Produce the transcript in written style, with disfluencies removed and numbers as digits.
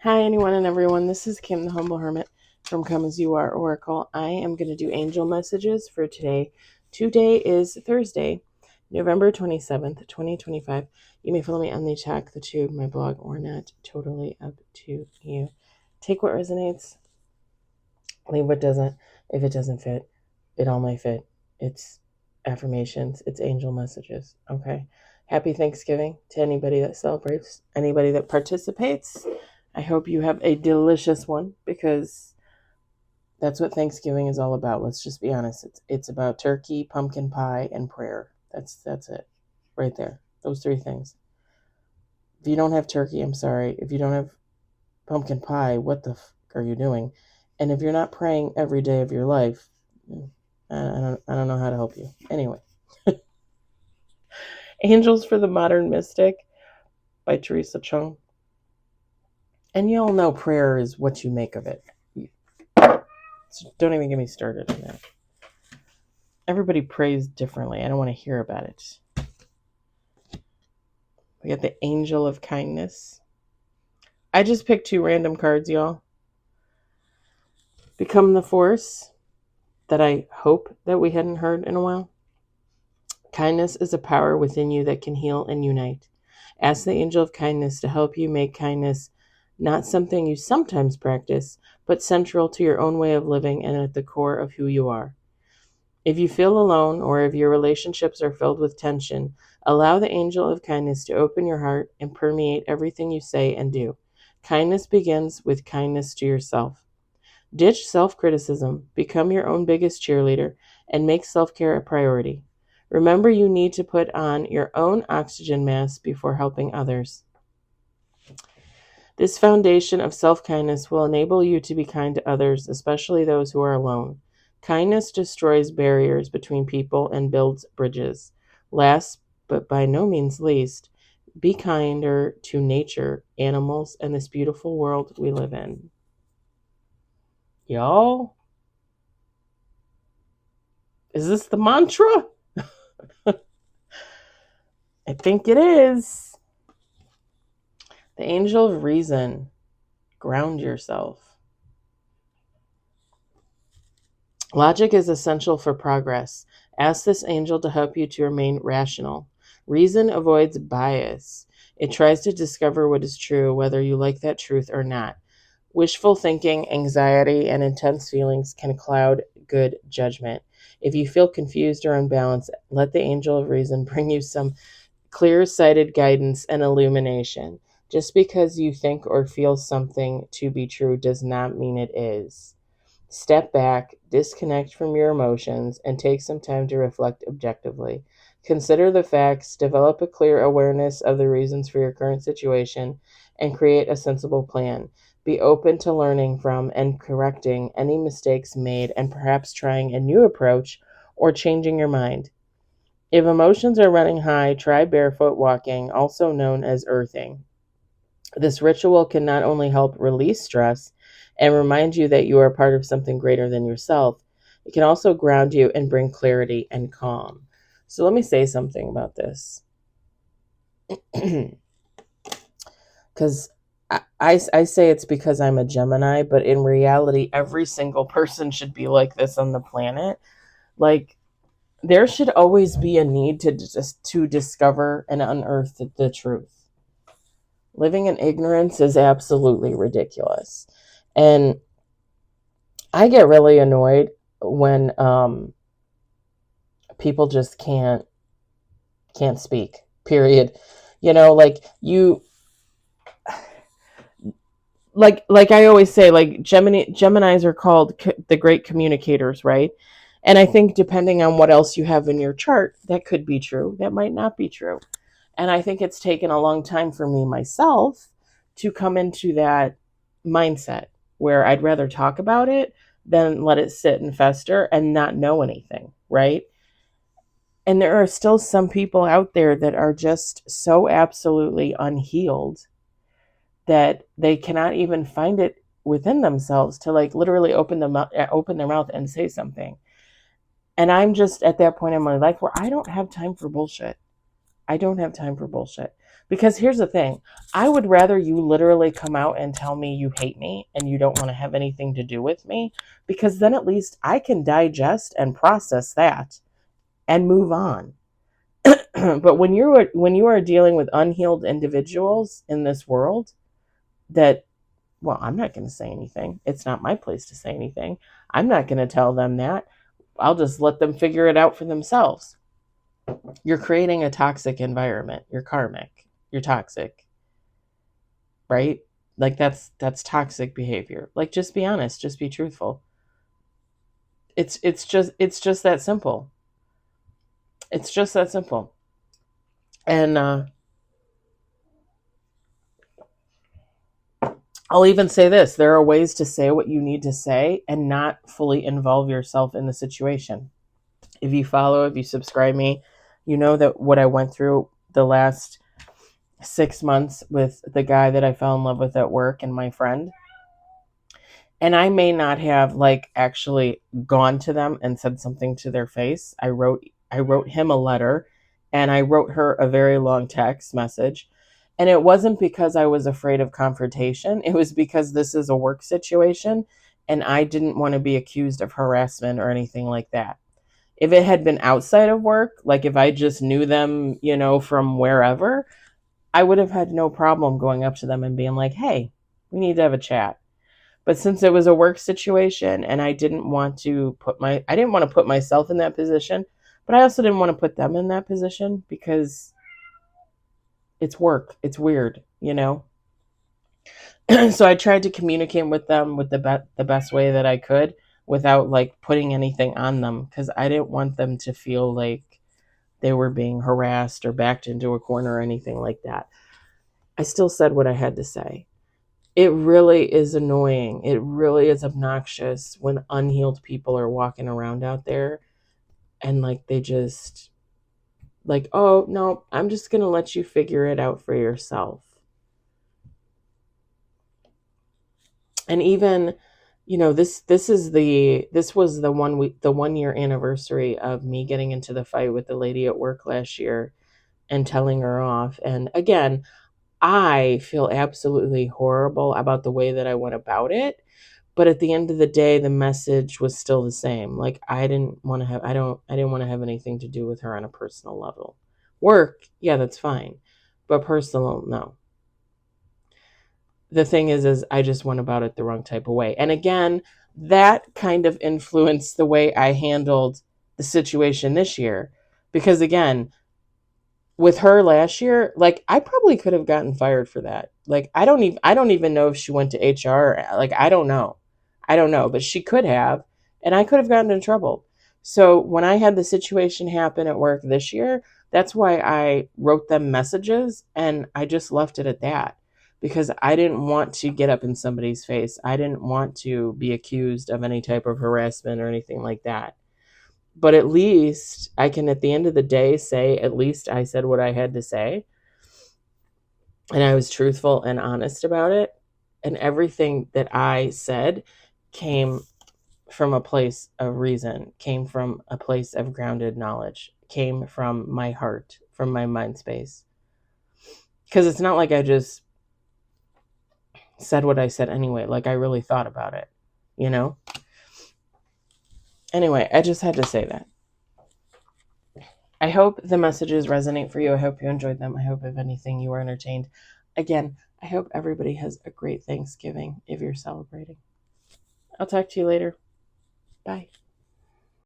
Hi, anyone and everyone. This is Kim, the Humble Hermit from Come As You Are Oracle. I am going to do angel messages for today. Today is Thursday, November 27th, 2025. You may follow me on the chat, the tube, my blog, or not. Totally up to you. Take what resonates, leave what doesn't. If it doesn't fit, it all may fit. It's affirmations, it's angel messages. Okay. Happy Thanksgiving to anybody that celebrates, anybody that participates. I hope you have a delicious one because that's what Thanksgiving is all about. Let's just be honest. It's about turkey, pumpkin pie, and prayer. That's it. Right there. Those three things. If you don't have turkey, I'm sorry. If you don't have pumpkin pie, what the are you doing? And if you're not praying every day of your life, I don't know how to help you. Anyway. Angels for the Modern Mystic by Teresa Chung. And you all know prayer is what you make of it. So don't even get me started on that. Everybody prays differently. I don't want to hear about it. We got the Angel of Kindness. I just picked 2 random cards, y'all. Become the Force, that I hope that we hadn't heard in a while. Kindness is a power within you that can heal and unite. Ask the Angel of Kindness to help you make kindness not something you sometimes practice, but central to your own way of living and at the core of who you are. If you feel alone or if your relationships are filled with tension, allow the Angel of Kindness to open your heart and permeate everything you say and do. Kindness begins with kindness to yourself. Ditch self-criticism, become your own biggest cheerleader, and make self-care a priority. Remember, you need to put on your own oxygen mask before helping others. This foundation of self-kindness will enable you to be kind to others, especially those who are alone. Kindness destroys barriers between people and builds bridges. Last, but by no means least, be kinder to nature, animals, and this beautiful world we live in. Y'all? Is this the mantra? I think it is. The Angel of Reason. Ground yourself. Logic is essential for progress. Ask this angel to help you to remain rational. Reason avoids bias. It tries to discover what is true, whether you like that truth or not. Wishful thinking, anxiety, and intense feelings can cloud good judgment. If you feel confused or unbalanced, let the Angel of Reason bring you some clear-sighted guidance and illumination. Just because you think or feel something to be true does not mean it is. Step back, disconnect from your emotions, and take some time to reflect objectively. Consider the facts, develop a clear awareness of the reasons for your current situation, and create a sensible plan. Be open to learning from and correcting any mistakes made and perhaps trying a new approach or changing your mind. If emotions are running high, try barefoot walking, also known as earthing. This ritual can not only help release stress and remind you that you are part of something greater than yourself, it can also ground you and bring clarity and calm. So let me say something about this. Because I say it's because I'm a Gemini, but in reality, every single person should be like this on the planet. Like, there should always be a need to discover and unearth the truth. Living in ignorance is absolutely ridiculous. And I get really annoyed when people just can't speak, period. You know, like I always say, like Geminis are called the great communicators, right? And I think depending on what else you have in your chart, that could be true. That might not be true. And I think it's taken a long time for me myself to come into that mindset where I'd rather talk about it than let it sit and fester and not know anything, right? And there are still some people out there that are just so absolutely unhealed that they cannot even find it within themselves to like literally open their mouth and say something. And I'm just at that point in my life where I don't have time for bullshit. I don't have time for bullshit. Because here's the thing, I would rather you literally come out and tell me you hate me and you don't want to have anything to do with me, because then at least I can digest and process that and move on. But when you are dealing with unhealed individuals in this world, that, well, I'm not going to say anything. It's not my place to say anything. I'm not going to tell them that. I'll just let them figure it out for themselves. You're creating a toxic environment. You're karmic. You're toxic, right? Like that's toxic behavior. Like, just be honest, just be truthful. It's just that simple. It's just that simple. And I'll even say this, there are ways to say what you need to say and not fully involve yourself in the situation. If you subscribe me, you know that what I went through the last 6 months with the guy that I fell in love with at work and my friend. And I may not have like actually gone to them and said something to their face. I wrote him a letter and I wrote her a very long text message. And it wasn't because I was afraid of confrontation. It was because this is a work situation and I didn't want to be accused of harassment or anything like that. If it had been outside of work, like if I just knew them, from wherever, I would have had no problem going up to them and being like, hey, we need to have a chat. But since it was a work situation and I didn't want to put myself in that position, but I also didn't want to put them in that position because it's work. It's weird, So I tried to communicate with them with the best way that I could without like putting anything on them, because I didn't want them to feel like they were being harassed or backed into a corner or anything like that. I still said what I had to say. It really is annoying. It really is obnoxious when unhealed people are walking around out there and like they just like, oh no, I'm just going to let you figure it out for yourself. And even, this was the 1 year anniversary of me getting into the fight with the lady at work last year and telling her off. And again, I feel absolutely horrible about the way that I went about it. But at the end of the day, the message was still the same. Like, I didn't want to have anything to do with her on a personal level. Work, yeah, that's fine. But personal, no. The thing is I just went about it the wrong type of way. And again, that kind of influenced the way I handled the situation this year. Because again, with her last year, like I probably could have gotten fired for that. Like I don't even know if she went to HR. Like I don't know. But she could have, and I could have gotten in trouble. So when I had the situation happen at work this year, that's why I wrote them messages and I just left it at that, because I didn't want to get up in somebody's face. I didn't want to be accused of any type of harassment or anything like that. But at least I can, at the end of the day, say, at least I said what I had to say. And I was truthful and honest about it. And everything that I said came from a place of reason, came from a place of grounded knowledge, came from my heart, from my mind space. Because it's not like I just said what I said anyway. Like I really thought about it, Anyway, I just had to say that. I hope the messages resonate for you. I hope you enjoyed them. I hope, if anything, you were entertained. Again, I hope everybody has a great Thanksgiving if you're celebrating. I'll talk to you later. Bye.